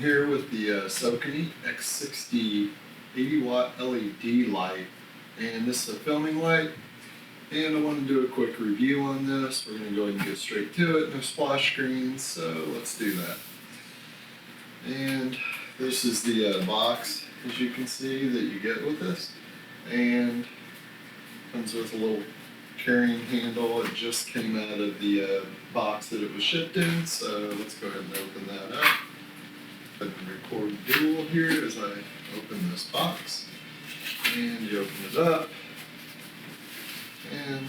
here with the Sokani X60 80-watt LED light, and this is a filming light, and I want to do a quick review on this. We're going to go ahead and get straight to it. No splash screens, so let's do that. And this is the box, as you can see, that you get with this, and comes with a little carrying handle. It just came out of the box that it was shipped in, so let's go ahead and open that up. I can record dual here as I open this box, and you open it up, and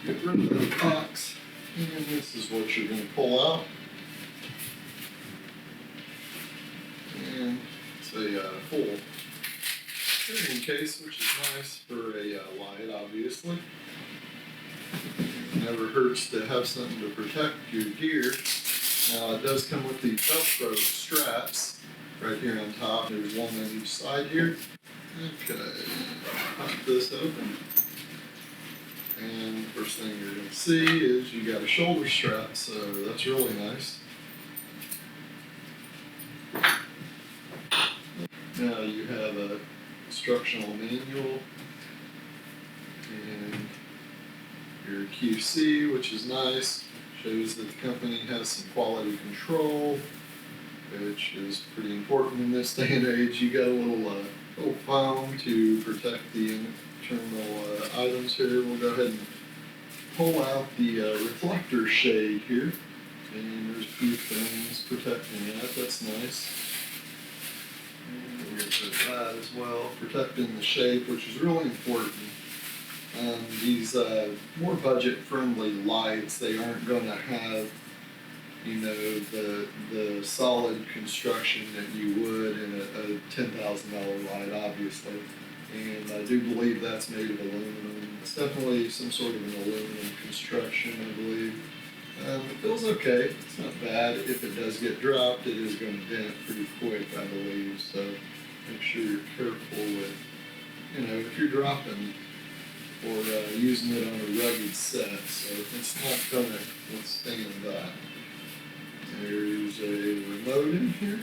get rid of the box, and this is what you're going to pull out. And it's a full carrying case, which is nice for a light, obviously. It never hurts to have something to protect your gear. Now, it does come with the Velcro straps right here on top. There's one on each side here. Okay, pop this open. And the first thing you're going to see is you got a shoulder strap, so that's really nice. Now you have a instructional manual and your QC, which is nice. Shows that the company has some quality control, which is pretty important in this day and age. You got a little foam to protect the internal items here. We'll go ahead and pull out the reflector shade here, and there's a few things protecting that. That's nice. And we'll get to that as well, protecting the shape, which is really important. These more budget-friendly lights, they aren't going to have, you know, the solid construction that you would in a $10,000 light, obviously. And I do believe that's made of aluminum. It's definitely some sort of an aluminum construction, I believe. It feels okay. It's not bad. If it does get dropped, it is going to dent pretty quick, I believe. So make sure you're careful with, you know, if you're dropping or using it on a rugged set. So it's not going to withstand that. There's a remote in here.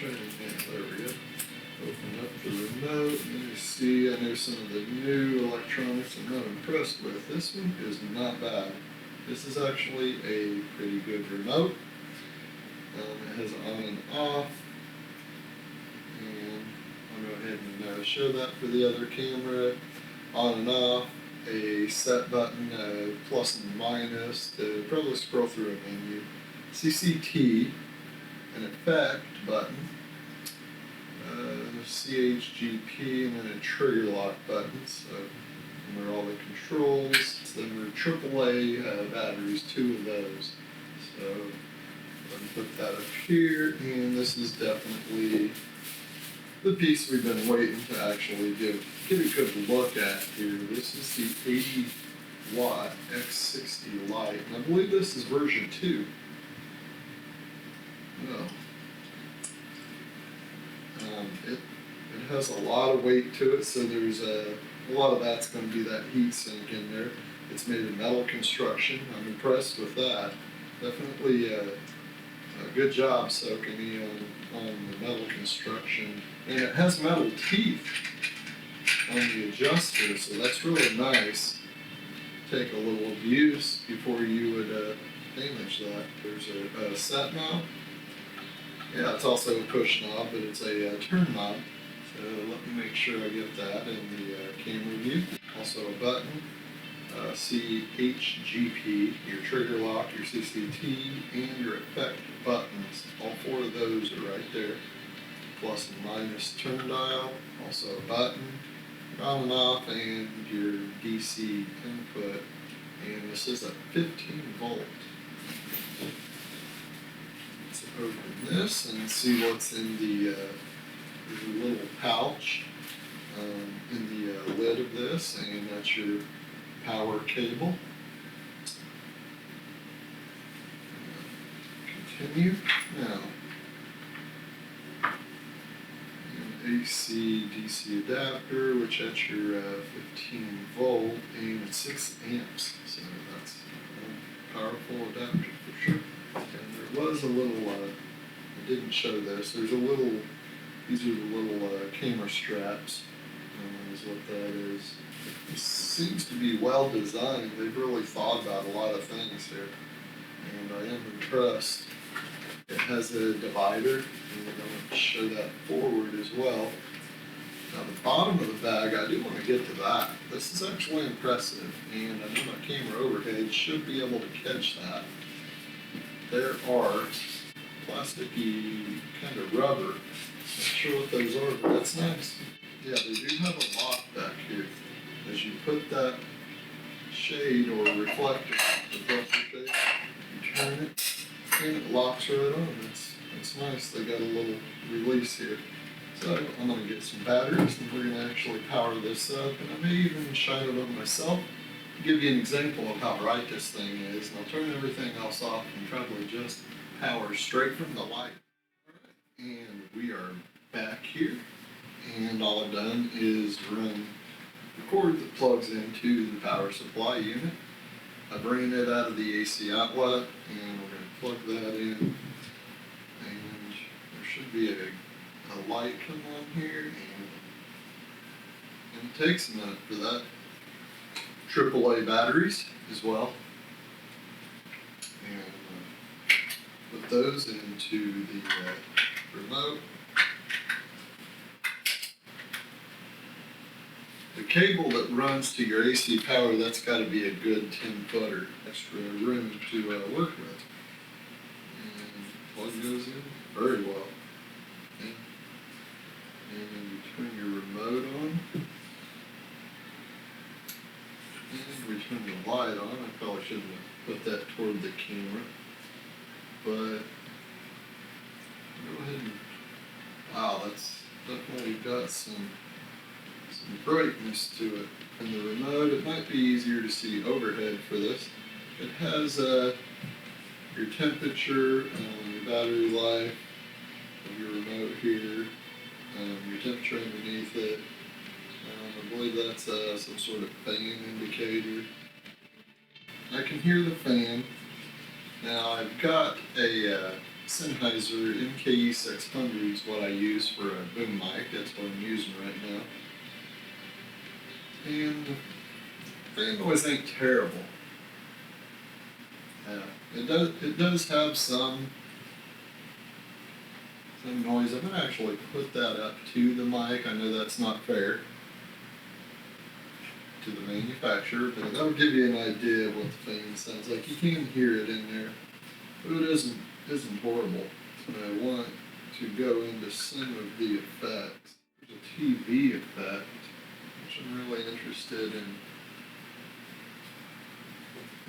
There we go. Open up the remote, and you see, I know some of the new electronics I'm not impressed with. This one is not bad. This is actually a pretty good remote. It has on and off, and I'll go ahead and show that for the other camera. On and off, a set button, plus and minus, to probably scroll through a menu. CCT, an effect button, CHGP, and then a trigger lock button. So there are all the controls. Then there are AAA batteries, 2 of those. So let me put that up here, and this is definitely the piece we've been waiting to actually get a good look at here. This is the 80-watt X60 light, and I believe this is version 2. No. It has a lot of weight to it, so there's a lot of that's going to be that heat sink in there. It's made of metal construction. I'm impressed with that. Definitely a good job, Sokani, on the metal construction. And it has metal teeth on the adjuster, so that's really nice. Take a little abuse before you would damage that. There's a set knob. Yeah, it's also a push knob, but it's a turn knob. So let me make sure I get that in the camera view. Also a button, CHGP, your trigger lock, your CCT, and your effect buttons. All 4 of those are right there. Plus and minus turn dial, also a button, on and off, and your DC input. And this is a 15-volt. Let's open this and see what's in the there's a little pouch in the lid of this, and that's your power cable. Continue. Now, an AC DC adapter, which has your 15 volt and 6 amps. So that's full adapter for sure. And there was a little, I didn't show this, there's a little, these are the little camera straps, is what that is. It seems to be well designed. They've really thought about a lot of things here, and I am impressed. It has a divider, and I want to show that forward as well. Now the bottom of the bag, I do want to get to that. This is actually impressive, and I know my camera overhead should be able to catch that. There are plasticky kind of rubber. Not sure what those are, but that's nice. Yeah, they do have a lock back here. As you put that shade or reflector shade, you turn it, and it locks right on. That's nice. They got a little release here. So I'm going to get some batteries, and we're going to actually power this up, and I may even shine it on myself to give you an example of how bright this thing is. And I'll turn everything else off and probably just power straight from the light. All right. And we are back here, and all I've done is run the cord that plugs into the power supply unit. I bring it out of the AC outlet, and we're going to plug that in, and there should be a light come on here, and it takes a minute for that. AAA batteries as well, and put those into the remote. The cable that runs to your AC power, that's got to be a good 10-footer, extra room to work with. And plug goes in very well. Okay. And you turn your remote on. And we turn the light on. I probably shouldn't have put that toward the camera. But go ahead and, wow, that's definitely got some brightness to it. And the remote, it might be easier to see overhead for this. It has your temperature, your battery life of your remote here, your temperature underneath it. I believe that's some sort of fan indicator. I can hear the fan. Now I've got a Sennheiser MKE600 is what I use for a boom mic. That's what I'm using right now. And the fan noise ain't terrible. It does have some noise. I'm gonna actually put that up to the mic. I know that's not fair to the manufacturer, but that'll give you an idea of what the fan sounds like. You can hear it in there, but it isn't horrible. And I want to go into some of the effects. There's a TV effect, which I'm really interested in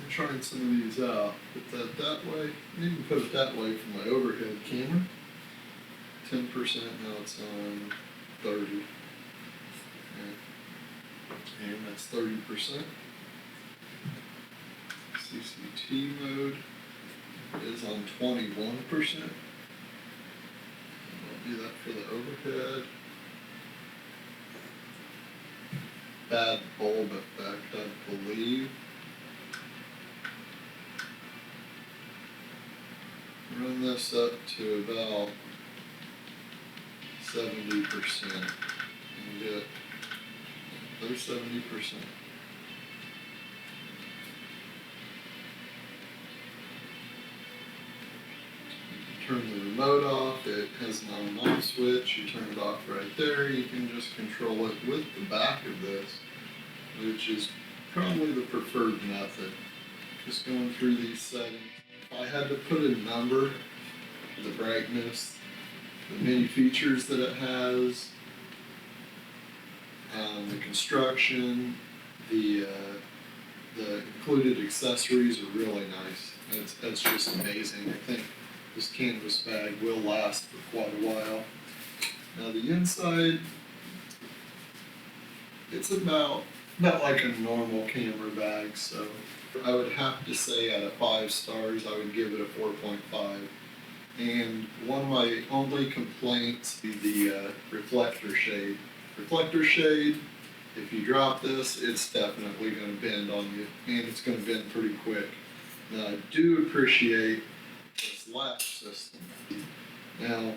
trying some of these out. Put that way. I even put it that way for my overhead camera. 10%, now it's on 30. Okay. And that's 30%. CCT mode is on 21%. I'll do that for the overhead. Bad bulb effect, I believe. Run this up to about 70% and get another 70%. Turn the remote off. It has an on and off switch. You turn it off right there. You can just control it with the back of this, which is probably the preferred method. Just going through these settings. If I had to put a number, the brightness, the many features that it has, the construction, the included accessories are really nice. That's just amazing. I think this canvas bag will last for quite a while. Now the inside, it's about like a normal camera bag, so I would have to say out of 5 stars, I would give it a 4.5. And one of my only complaints is the reflector shade. Reflector shade, if you drop this, it's definitely going to bend on you, and it's going to bend pretty quick. Now I do appreciate this latch system. Now,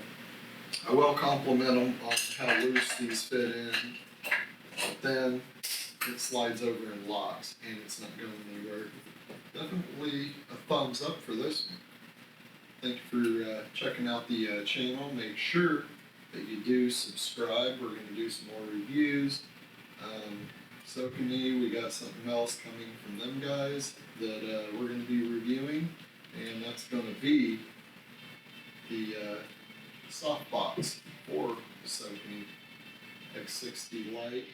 I will compliment them on how loose these fit in, but then it slides over and locks, and it's not going anywhere. Definitely a thumbs up for this one. Thank you for checking out the channel. Make sure that you do subscribe. We're going to do some more reviews. Sokani, we got something else coming from them guys that we're going to be reviewing, and that's going to be the softbox for the Sokani X60 light.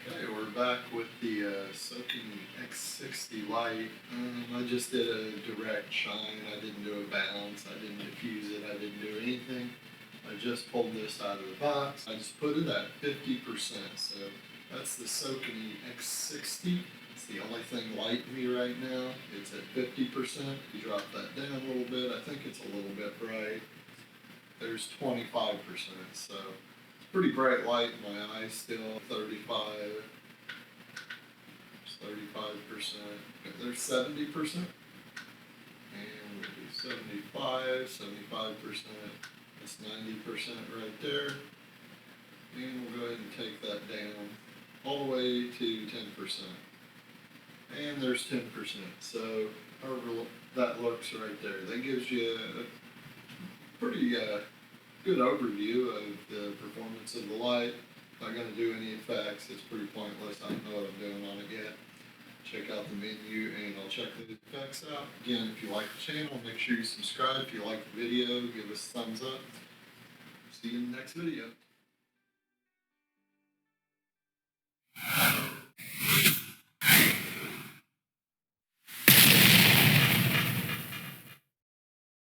Okay, we're back with the Sokani X60 light. I just did a direct shine. I didn't do a bounce. I didn't diffuse it. I didn't do anything. I just pulled this out of the box. I just put it at 50%. So that's the Sokani X60. It's the only thing lighting me right now. It's at 50%. You drop that down a little bit. I think it's a little bit bright. There's 25%. So pretty bright light in my eyes still. 35. There's 35%. There's 70%. And we'll do 75, 75%. That's 90% right there. And we'll go ahead and take that down all the way to 10%. And there's 10%. So however that looks right there. That gives you a pretty good overview of the performance of the light. Not going to do any effects. It's pretty pointless. I don't know what I'm doing on it yet. Check out the menu and I'll check the effects out. Again, if you like the channel, make sure you subscribe. If you like the video, give us a thumbs up. See you in the next video.